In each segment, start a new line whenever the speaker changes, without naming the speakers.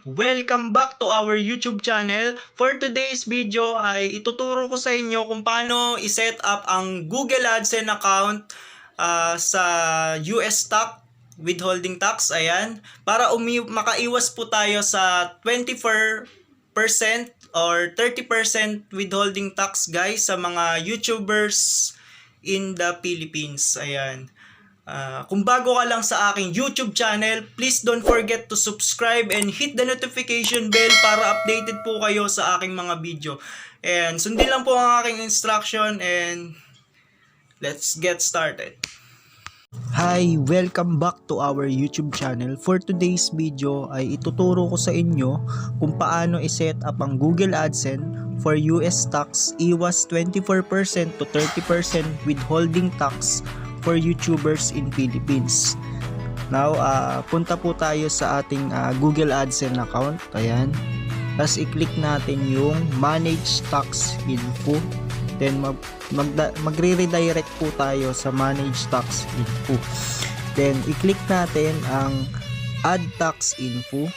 Welcome back to our YouTube channel. For today's video ay ituturo ko sa inyo kung paano i-set up ang Google AdSense account sa US tax withholding tax. Ayan, para makaiwas po tayo sa 24% or 30% withholding tax guys sa mga YouTubers in the Philippines. Ayan. Kung bago ka lang sa aking YouTube channel, please don't forget to subscribe and hit the notification bell para updated po kayo sa aking mga video. And sundin lang po ang aking instruction and let's get started.
Hi! Welcome back to our YouTube channel. For today's video ay ituturo ko sa inyo kung paano i-set up ang Google AdSense for US tax, iwas 24% to 30% withholding tax for YouTubers in Philippines. Now, punta po tayo sa ating Google AdSense account. Ayan. Tapos i-click natin yung Manage Tax Info. Then magre-redirect po tayo sa Manage Tax Info. Then i-click natin ang Add Tax Info.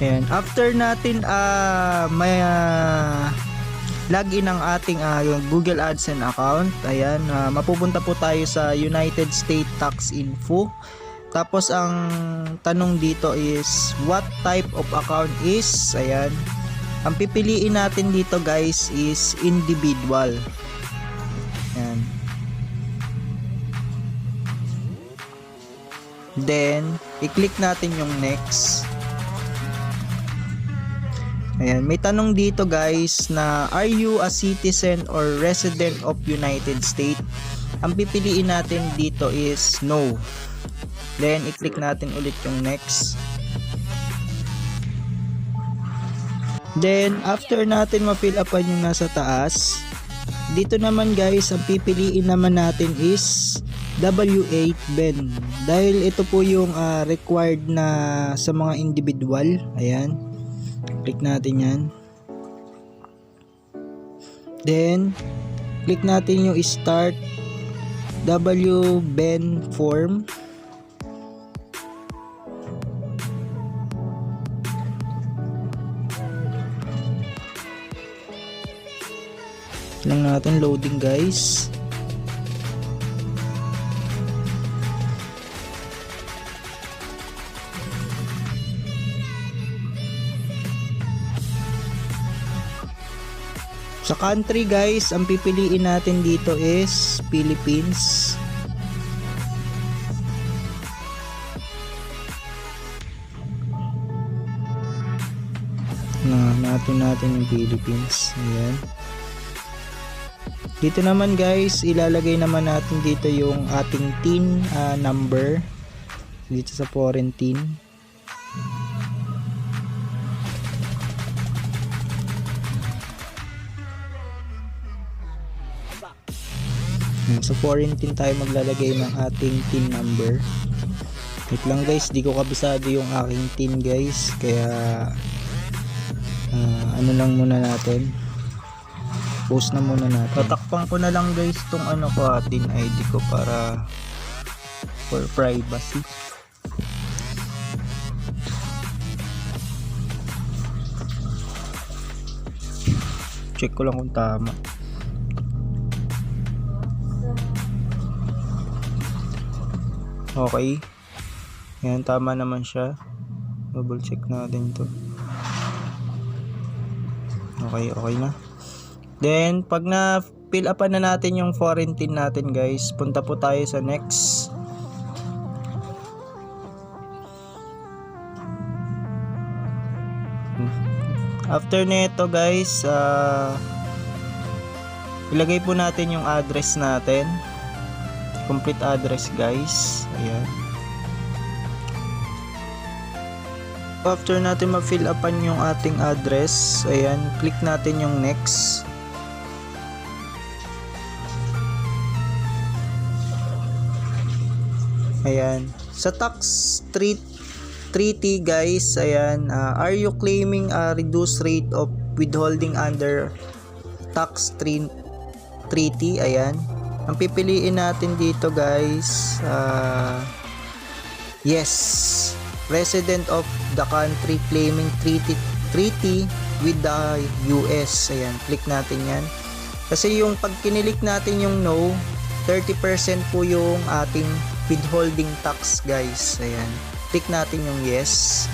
Ayan. After natin login ang ating Google AdSense account. Ayan, mapupunta po tayo sa United States Tax Info. Tapos ang tanong dito is what type of account is? Ayan. Ang pipiliin natin dito guys is individual. Ayan. Then i-click natin yung next. Ayan, may tanong dito guys na are you a citizen or resident of United States? Ang pipiliin natin dito is no. Then i-click natin ulit yung next. Then after natin ma-fill upan yung nasa taas, dito naman guys ang pipiliin naman natin is W8 Ben. Dahil ito po yung required na sa mga individual. Ayan. Click natin yan. Then click natin yung start W-Ben form. Lang natin loading guys. Sa country guys, ang pipiliin natin dito is Philippines. Natin yung Philippines. Ayan. Dito naman guys, ilalagay naman natin dito yung ating TIN number dito sa foreign TIN. Sa foreign TIN tayo maglalagay ng ating TIN number. Wait lang guys, di ko kabisado yung aking TIN guys, kaya ano lang muna natin, post na muna natin. Tatakpan ko na lang guys tong TIN ID ko para for privacy. Check ko lang kung tama. Okay. Ayan, tama naman siya. Double check natin to. Okay na. Then, pag na fill upan na natin yung foreign TIN natin guys, punta po tayo sa next. After nito guys, ilagay po natin yung address natin. Complete address guys. Ayan. After natin ma-fill upan yung ating address, ayan, click natin yung next. Ayan. Sa tax treaty guys, ayan, are you claiming a reduced rate of withholding under tax treaty? Ayan. Ang pipiliin natin dito guys, yes. resident of the country claiming treaty with the US. Ayan, click natin yan. Kasi yung pag kinilik natin yung no, 30% po yung ating withholding tax, guys. Ayan, click natin yung yes.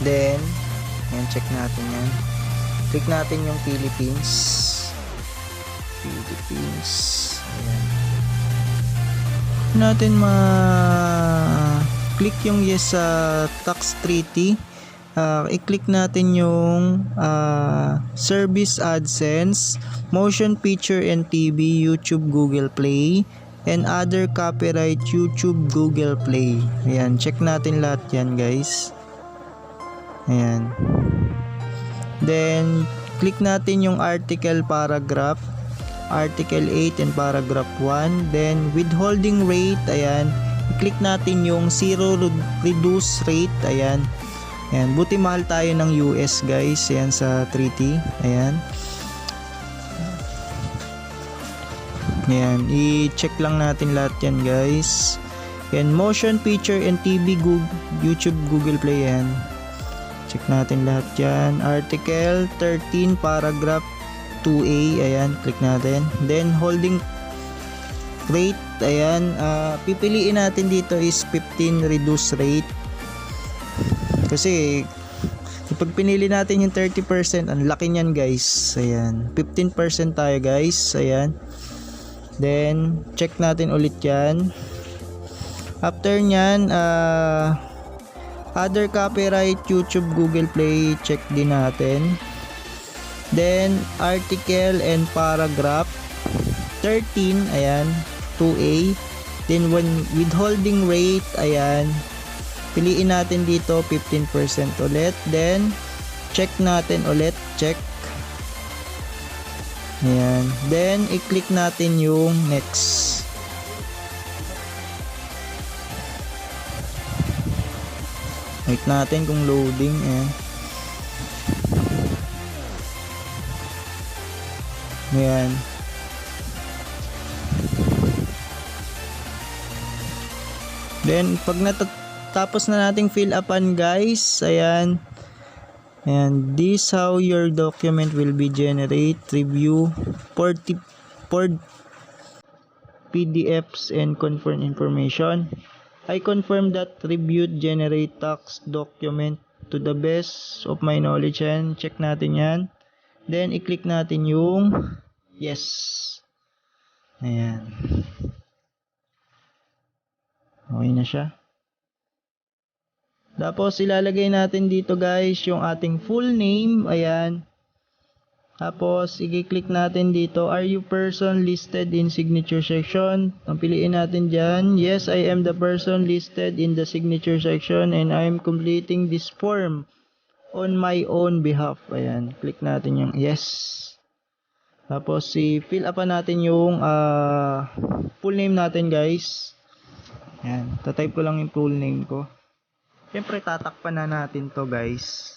Then, ayan, check natin yan. Click natin yung Philippines. Ayan. Natin click yung yes sa tax treaty. I-click natin yung service AdSense, motion picture and TV, YouTube, Google Play, and other copyright, YouTube, Google Play. Ayan, check natin lahat yan, guys. Ayan. Then, click natin yung article paragraph, article 8 and paragraph 1. Then, withholding rate, ayan. I-click natin yung zero reduce rate, ayan. Ayan, buti mahal tayo ng US, guys. Ayan, sa treaty. Ayan. Ayan, i-check lang natin lahat yan, guys. Ayan, motion picture and TV, YouTube, Google Play, ayan. Check natin lahat yan. Article 13, paragraph 2A. Ayan, click natin. Then, holding rate. Ayan, pipiliin natin dito is 15 reduce rate. Kasi, kapag pinili natin yung 30%, ang laki niyan, guys. Ayan, 15% tayo, guys. Ayan. Then, check natin ulit yan. After nyan, other copyright, YouTube, Google Play, check din natin. Then, article and paragraph 13, ayan, 2A. Then, when withholding rate, ayan, piliin natin dito 15% ulit. Then, check natin ulit, check. Ayan. Then, i-click natin yung next. Wait natin kung loading. Ayan. Ayan. Then, pag natapos na nating fill upan, guys, ayan. And this how your document will be generate, review, for PDFs and confirm information. I confirm that reviewed generate tax document to the best of my knowledge, and check natin yan. Then, i-click natin yung yes. Ayan. Okay na siya. Tapos, ilalagay natin dito, guys, yung ating full name. Ayan. Tapos, i-click natin dito, are you person listed in signature section? Ang piliin natin dyan, yes, I am the person listed in the signature section and I am completing this form on my own behalf. Ayan, click natin yung yes. Tapos, i-fill up natin yung full name natin, guys. Ayan, tatype ko lang yung full name ko. Siyempre, tatakpan na natin to, guys,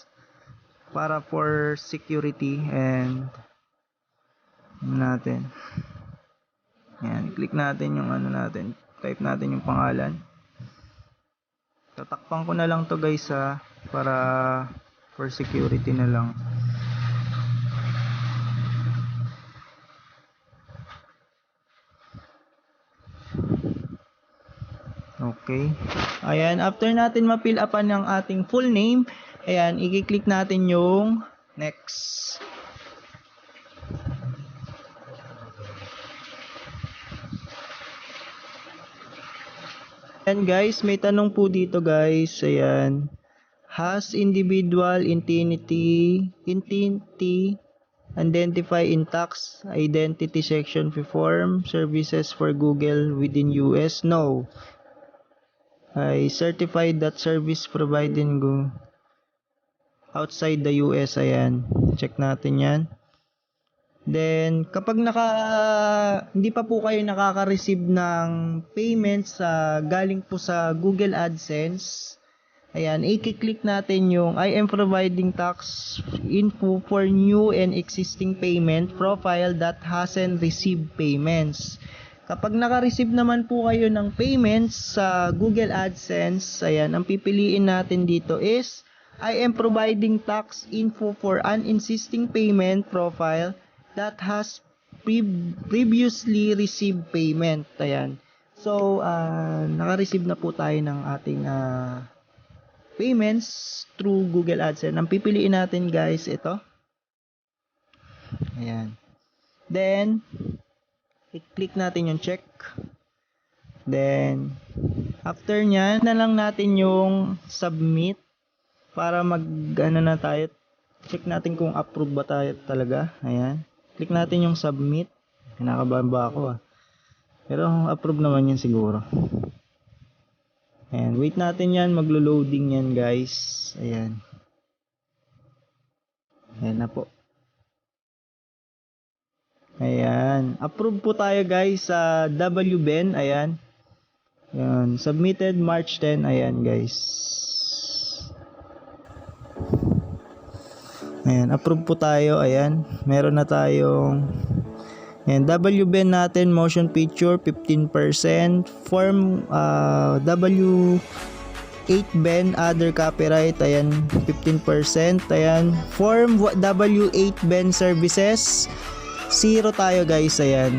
para for security and natin. Ayan, click natin yung ano natin. Type natin yung pangalan. Tatakpan ko na lang to, guys, para for security na lang. Okay. Ayan, after natin ma-fill upan ng ating full name, ayan, i-click natin yung next. Ayan, guys, may tanong po dito, guys. Ayan. Has individual entity identify in tax identity section perform services for Google within US? No. I certified that service provided outside the US. Ayan, check natin yan. Then, kapag hindi pa po kayo nakaka-receive ng payments galing po sa Google AdSense, Ayan, i-click natin yung I am providing tax info for new and existing payment profile that hasn't received payments. Kapag naka-receive naman po kayo ng payments sa Google AdSense, ayan, ang pipiliin natin dito is I am providing tax info for an existing payment profile that has previously received payment. Ayan. So, naka-receive na po tayo ng ating payments through Google AdSense. Ang pipiliin natin guys, ito. Ayan. Then, i-click natin yung check. Then, after nyan, na lang natin yung submit para na tayo. Check natin kung approve ba tayo talaga. Ayan. Click natin yung submit. Kinakabahan ba ako Pero approve naman yan siguro. Ayan, wait natin yan, maglo-loading yan guys. Ayan. Ayan na po. Ayan, approve po tayo guys sa WBEN. Ayan. Ayan, submitted March 10. Ayan guys. Ayan, approve po tayo. Ayan, meron na tayong and WBEN natin, motion picture 15%, form W8BEN other copyright, ayan 15%, ayan form W8BEN services 0 tayo guys. Ayan,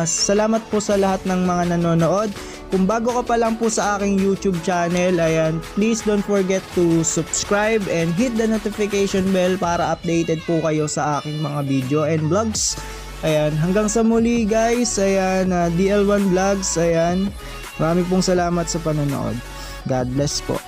salamat po sa lahat ng mga nanonood. Kung bago ka pa lang po sa aking YouTube channel, ayan, please don't forget to subscribe and hit the notification bell para updated po kayo sa aking mga video and vlogs. Ayan, hanggang sa muli guys. Ayan, DL1 Vlogs. Ayan, marami pong salamat sa panonood. God bless po.